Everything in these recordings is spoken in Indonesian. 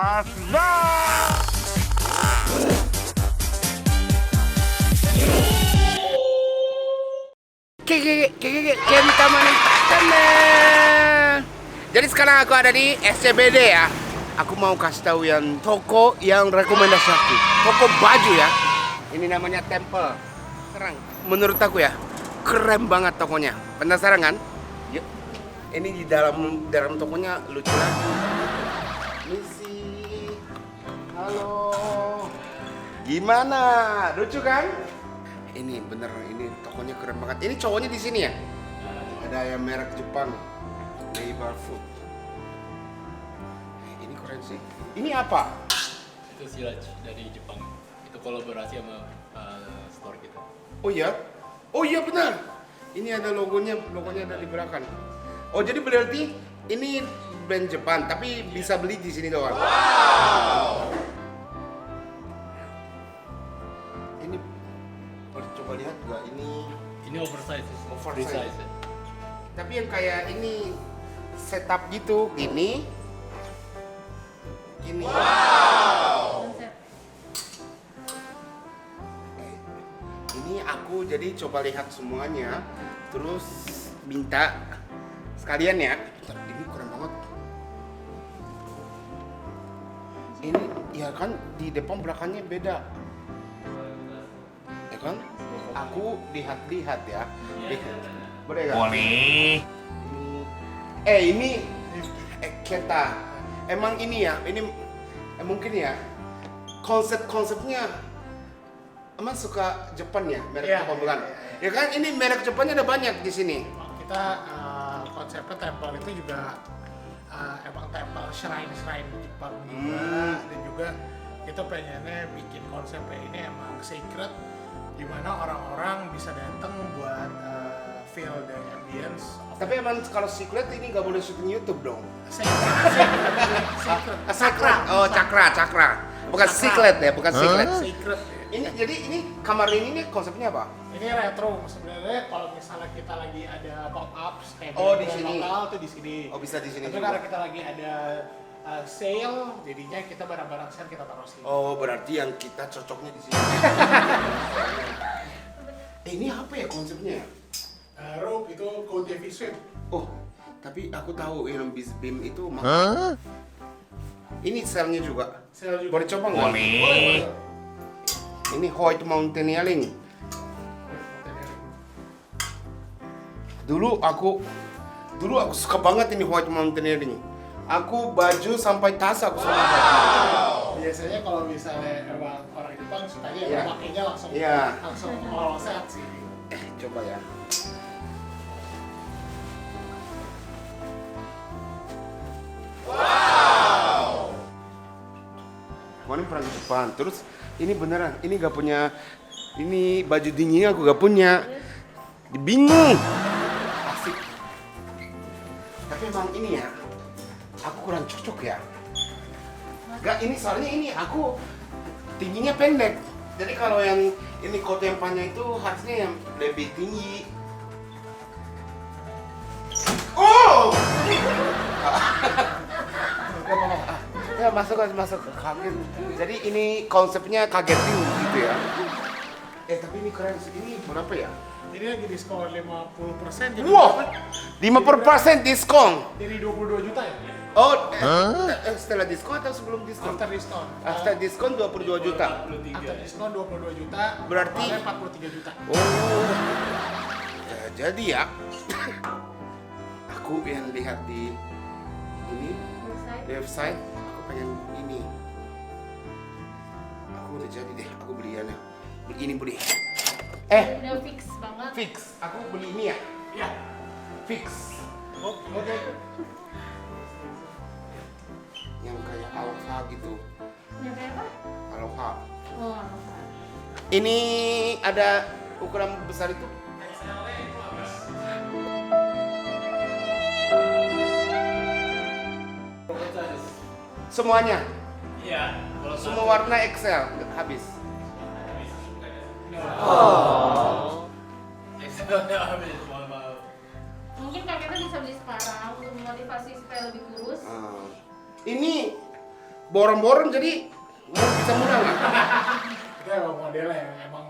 Asda. Kita meningkatkan. Jadi sekarang aku ada di SCBD ya. Aku mau kasih tahu yang toko yang rekomendasi aku. Toko baju ya. Ini namanya Temple. Serang. Menurut aku ya, keren banget tokonya. Penasaran kan? Yuk. Ini di dalam tokonya lucu lah. Misi. Halo. Gimana? Lucu kan? Ini bener, ini tokonya keren banget. Ini cowoknya di sini ya? Ada yang merek Jepang, Neighborhood. Ini keren sih. Ini apa? Itu Silaj dari Jepang. Itu kolaborasi sama store kita. Oh iya? Oh iya benar. Ini ada logonya ada di belakang. Oh jadi berarti ini brand Jepang, tapi bisa beli di sini doang. Wow. Ini boleh coba lihat gak? Ini oversize. Oversize. Free size, ya. Tapi yang kayak ini setup gitu, gini. Wow. Ini aku jadi coba lihat semuanya, terus minta sekalian ya. Ini keren banget. Ini ya kan di depan belakangnya beda, ya kan? Aku lihat-lihat ya. Boleh nggak? Boleh. Ini kita emang ini ya, ini mungkin ya konsepnya emang suka Jepang ya, merek Jepang bukan? Ya kan ini merek Jepangnya ada banyak di sini. Kita konsepnya Temple itu juga emang Temple shrine Jepang juga, dan juga kita pengennya bikin konsepnya ini emang sacred, dimana orang-orang bisa datang buat feel the ambience. Tapi emang kalau secret ini nggak boleh syuting YouTube dong. Sakra. Oh cakra. Bukan secret ya, bukan secret. Secret. Ini jadi ini kamar ini nih konsepnya apa? Ini retro sebenarnya. Kalau misalnya kita lagi ada pop ups kayak Di brand sini. lokal tuh di sini. Oh bisa di sini Tapi juga. karena kita lagi ada sale, jadinya kita barang-barang sale kita taruh sini. Oh berarti yang kita cocoknya di sini. Ini apa ya konsepnya? Rope itu Code TV Swim. Oh tapi aku tahu yang Beam itu ini selnya juga. Sale juga. Boleh coba nggak? Boleh. Ini White Mountaineering. Dulu aku suka banget ini White Mountaineering. Aku baju sampai tas aku suka baju. Biasanya kalau misalnya emang orang Jepang sukanya Iya. pakainya langsung Iya. langsung all set sih. Coba ya. Wow. Kemarin pernah ke Jepang. Terus ini beneran, ini gak punya, ini baju dingin aku gak punya. Bingung. Asik. Tapi emang ini ya, aku kurang cocok ya. Gak ini soalnya ini aku tingginya pendek. Jadi kalau yang ini kote yang panjang itu harusnya yang lebih tinggi. Oh! Ya masuk kaget. Jadi ini konsepnya kagetin gitu ya. Tapi ini keren sih. Ini berapa ya? Ini lagi diskon 50%, jadi Wow, 50% diskon. jadi 22 juta ya? Oh, setelah diskon atau sebelum diskon? After diskon. After diskon 22 juta. After diskon 22 juta, Berarti- normalnya 43 juta. Oh, ya, jadi ya. Aku yang lihat di ini website, aku pengen ini. Aku udah jadi deh, aku beli ya. Beli. Udah fix banget. Fix. Aku beli ini ya. Iya. Fix. Oke. Yang kayak Aloha gitu. Yang kayak apa? Aloha. Oh, apa? Ini ada ukuran besar itu. Semuanya. Iya. Kalau Semua warna XL habis. Excelnya habis, mohon maaf. Mungkin kakeknya bisa beli sekarang untuk memotivasi supaya lebih kurus. Ini borong-borong jadi mau bisa murah nggak? Itu emang modelnya emang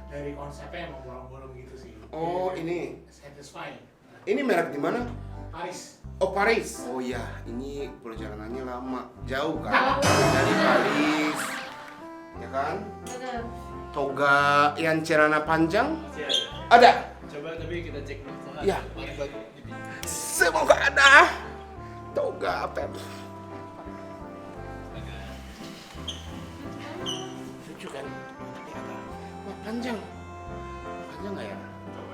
dari konsepnya emang bolong-bolong gitu sih. Oh, Jadi, ini. satisfy. Ini merek di mana? Paris. Oh, Paris. Oh iya, ini perjalanannya lama, jauh kan? Jauh. Dari Paris, ya kan? Bener. Toga yang celana panjang Masih ada. ada. Coba tapi kita cek dulu. Soalnya Iya. paling bagus di sini. Semoga ada. Toga pep. Lucu kan? Tapi agak wah, panjang. Panjang nggak ya?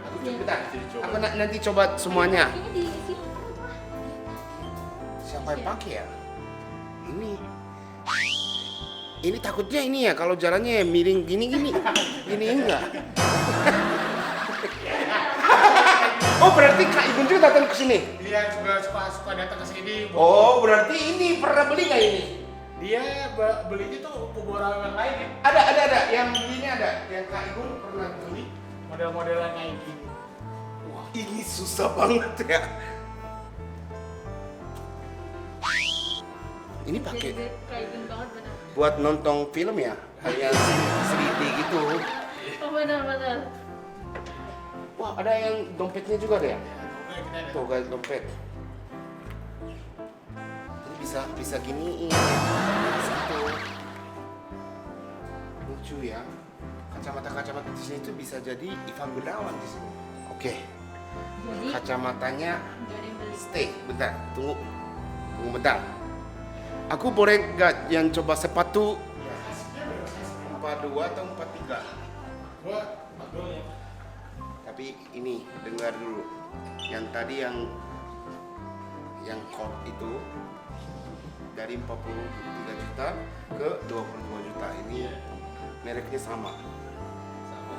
Aku Iya. bentar. Jadi coba. Aku nanti coba semuanya. Ini di sini apa? Siapa yang pakai ya? Ini takutnya ini ya kalau jalannya miring gini enggak. Oh berarti Kak Igun juga datang ke sini. Dia juga suka datang ke sini. Oh berarti ini pernah beli nggak ini? Dia belinya tuh kubur yang lain ya. Ada yang belinya ada. Yang Kak Igun pernah beli. Model-modelan kayak gini. Wah ini susah banget ya. Ini pakai Jadi kayak gini banget bener. buat nonton film ya, kayak 3D gitu. Oh bener. Wah ada yang dompetnya juga ada ya? Oke, kita ada. Tuh guys dompet. Ini bisa gini. Satu. Lucu ya. Kacamata di sini tuh bisa jadi Ivan Gunawan di sini. Oke. Jadi Kacamatanya nggak ada yang beli. stay. Bentar. Tunggu bentar. Aku boleh nggak yang coba sepatu 42 atau 43? Gua bagol ya. Tapi ini dengar dulu. Yang tadi yang code itu dari 43 juta ke 22 juta ini mereknya sama. Sama.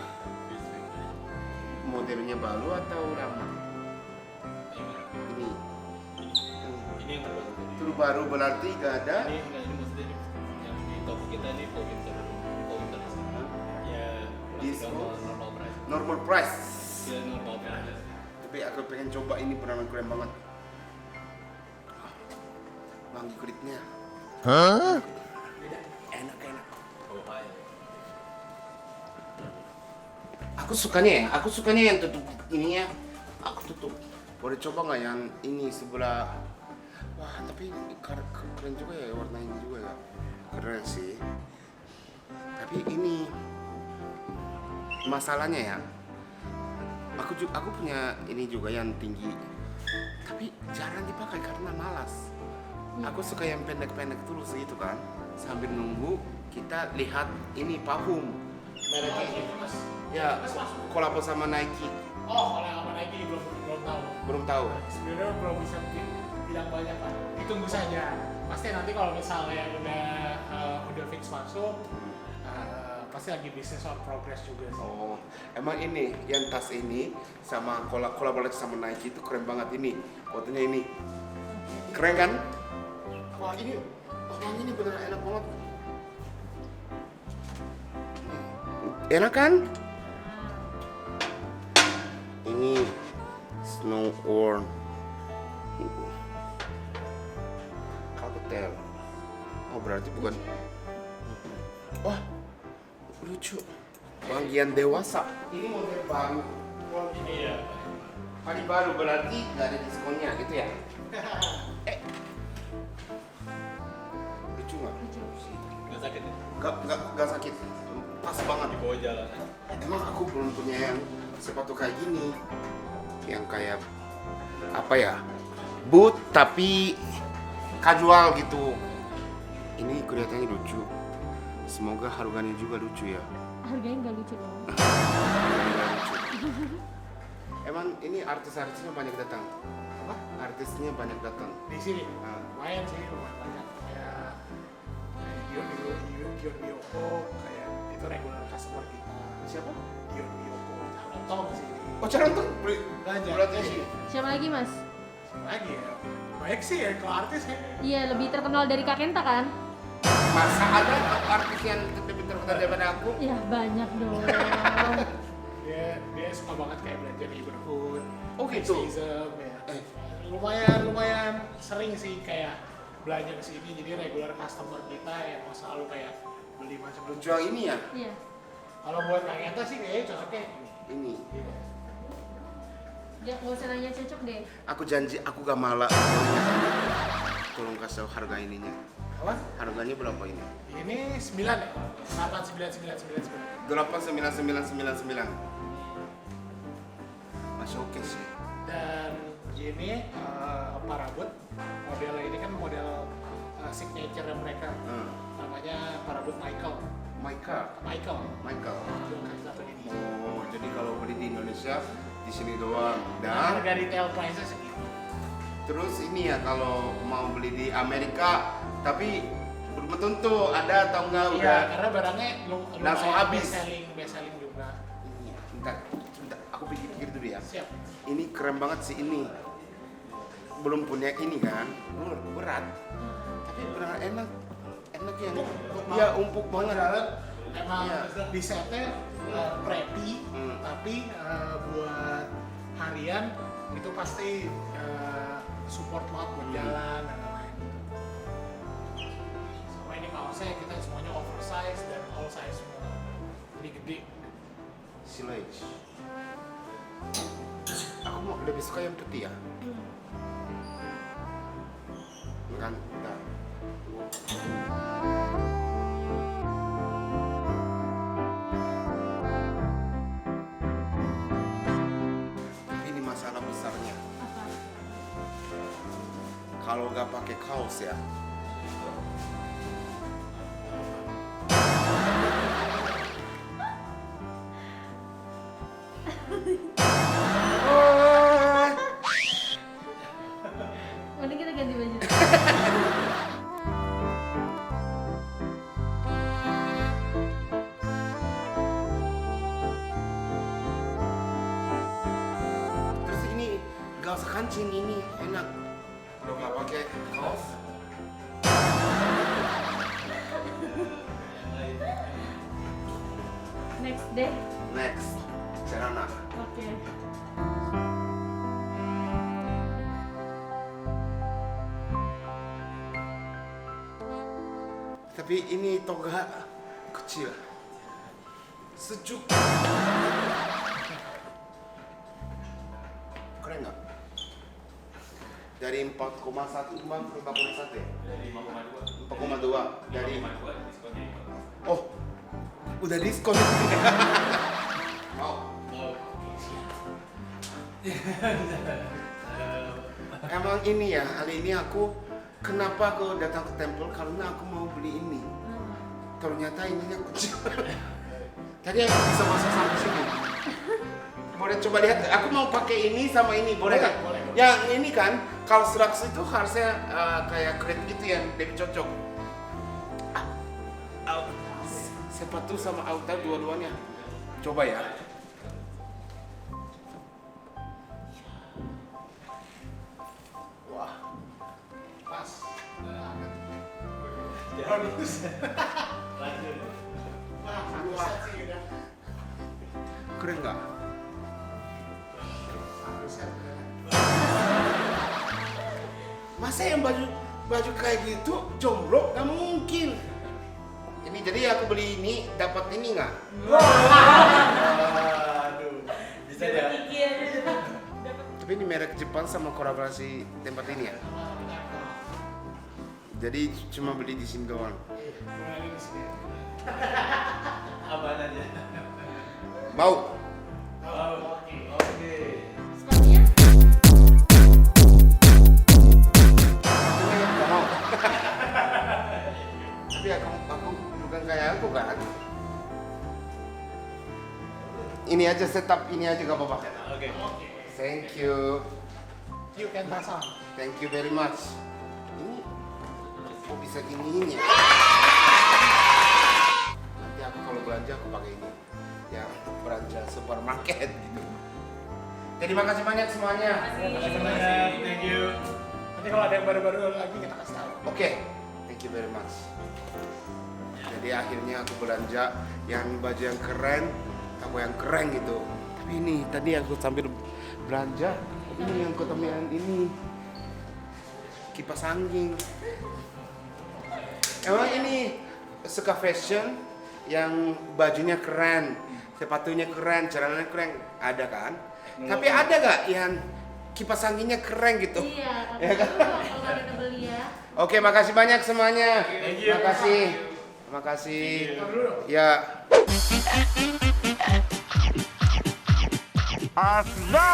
Modelnya baru atau lama? Ini. Ini yang terbaru. Terbaru berarti gak ada. Ini enggak, ini maksudnya yang di toko kita ini full winter ya masih Discount? normal price. Normal price. Ya normal price. Tapi aku pengen coba ini beneran keren banget. Wangi kulitnya. Hah? Enak. Oh hai. Aku sukanya yang tutup ininya. Aku tutup. Boleh coba nggak yang ini sebelah? Wah, tapi keren juga ya warna ini juga ya. Keren sih. Tapi ini masalahnya ya. Aku punya ini juga yang tinggi. Tapi jarang dipakai karena malas. Aku suka yang pendek-pendek terus gitu kan. Sambil nunggu kita lihat ini parfum. Mereknya Itu Mas. ya kolabo sama Nike. Oh, kalau yang sama Nike belum tahu. Belum tahu. Sebenarnya belum bisa bilang banyak kan. Ditunggu saja. Pasti nanti kalau misalnya udah fix masuk, pasti lagi bisnis on progress juga sih. Oh, emang ini yang tas ini sama kolaborasi sama Nike itu keren banget ini. Fotonya ini. Keren kan? Wah, ini yang ini beneran enak banget. Enak kan? Ini Snow Worn Cocktail. Oh, berarti bukan. Wah, lucu. Bagian dewasa. Ini model baru. Ini ya. Hari baru berarti nggak ada diskonnya gitu ya? Lucu nggak? Nggak sakit ya? Nggak sakit. Pas banget. Di bawah jalan. Emang aku belum punya yang sepatu kayak gini. Yang kayak apa ya? Boot tapi casual gitu. Ini kelihatannya lucu. Semoga harganya juga lucu ya. Harganya nggak lucu loh. Harganya lucu. Emang ini artis-artisnya banyak datang. Apa? Artisnya banyak datang. Di sini Nah, lumayan sih, lumayan banyak. Kayak Gion Yoko, kayak itu regular customer kita. siapa? Gion Yoko, jangan tau sih. Oh, cara untuk Belanja. berarti sih. Siapa lagi mas? Lagi ya, banyak sih ya kalau artis ya. Iya lebih terkenal dari Kak Kenta kan? Masa ada artis yang lebih terkenal daripada aku? Ya banyak dong. Dia suka banget kayak belanja di Iberhood. Oh, gitu? Season, ya. Eh. Lumayan sering sih kayak belanja ke sini, jadi regular customer kita yang mau selalu kayak beli macam Lucu yang ini ya? Iya. Kalau buat Kak Kenta sih kayaknya cocoknya ini. Ini. Iya. Ya, nggak usah nanya cocok deh. Aku janji aku gak malah. Tolong kasih tahu harga ininya. Apa? Harganya berapa ini? Ini 9 ya? 89999. 89999. Masih oke sih. Dan ini Parabot, modelnya ini kan model signature mereka, namanya Parabot Michael. Michael. Kasih satu ini. Oh, jadi kalau beli di Indonesia di sini doang. Dan Dan harga retail price-nya segitu. terus ini ya kalau mau beli di Amerika, tapi belum tentu ada atau enggak Iya, udah. karena barangnya Langsung lumayan habis. best selling juga. Ini ya, bentar, aku pikir dulu ya. Siap. Ini keren banget sih ini. Belum punya ini kan, berat. Tapi benar enak yang ya empuk banget. Jalan emang Iya. di setnya preppy, tapi buat harian itu pasti support banget buat jalan dan lain-lain. Sama ini kaosnya kita semuanya oversize dan all size semua. Ini gede. Silage. Aku mau lebih suka yang putih ya. Kan, bentar. Tapi ini masalah besarnya. Apa? Kalau nggak pakai kaos ya. Mending kita ganti baju. Terus ini nggak usah kancing, ini enak. Kalau nggak pakai kaos. Next deh. Next, celana. Oke. Tapi ini toga kecil, sejuk. Keren nggak? Dari 4,1 cuma 5,1 ya? Dari 5,2. 4,2 dari 5,2 diskonnya 5. oh udah diskon. Mau? Emang ini ya, hari ini aku kenapa aku datang ke temple karena aku mau beli ini. Ternyata ininya kecil. Tadi aku bisa masuk sampai sini. Boleh coba lihat, aku mau pakai ini sama ini, boleh nggak? Boleh. Yang ini kan, kalau Slacks itu harusnya kayak crepe gitu yang lebih cocok. Sepatu sama outer dua-duanya. Coba ya. Wah, Pas. Lanjut. Wah, satu set sih udah. keren nggak? Satu set udah. Masa yang baju kayak gitu jomblo? Gak mungkin. Ini jadi aku beli ini dapat ini nggak? Aduh. Bisa ya? Tapi ini merek Jepang sama kolaborasi tempat ini ya. Sama-sama nyangkut. Jadi cuma beli di sini doang. Mulai di sini. Apaan aja? Mau? Oke. Sepatunya? Nggak mau. Tapi aku bukan kayak aku kan. Ini aja setup ini aja gak apa-apa. Oke. Thank you. You can pass on. Thank you very much. Ini kok bisa giniin ya? Nanti aku kalau belanja aku pakai ini. Ya belanja supermarket gitu. Terima kasih banyak semuanya. Thank you. Nanti kalau ada yang baru-baru lagi kita kasih tahu. Oke, thank you very much. Jadi akhirnya aku belanja yang baju yang keren, aku yang keren gitu. Tapi ini tadi aku sambil belanja, ini yang ketemu yang ini. kipas angin. Emang ini suka fashion yang bajunya keren, sepatunya keren, celananya keren, ada kan? Tapi ada gak yang kipas anginnya keren gitu? Iya, Ya kan? kalau ada beli ya. Oke, makasih banyak semuanya. Makasih. Ya. Asda.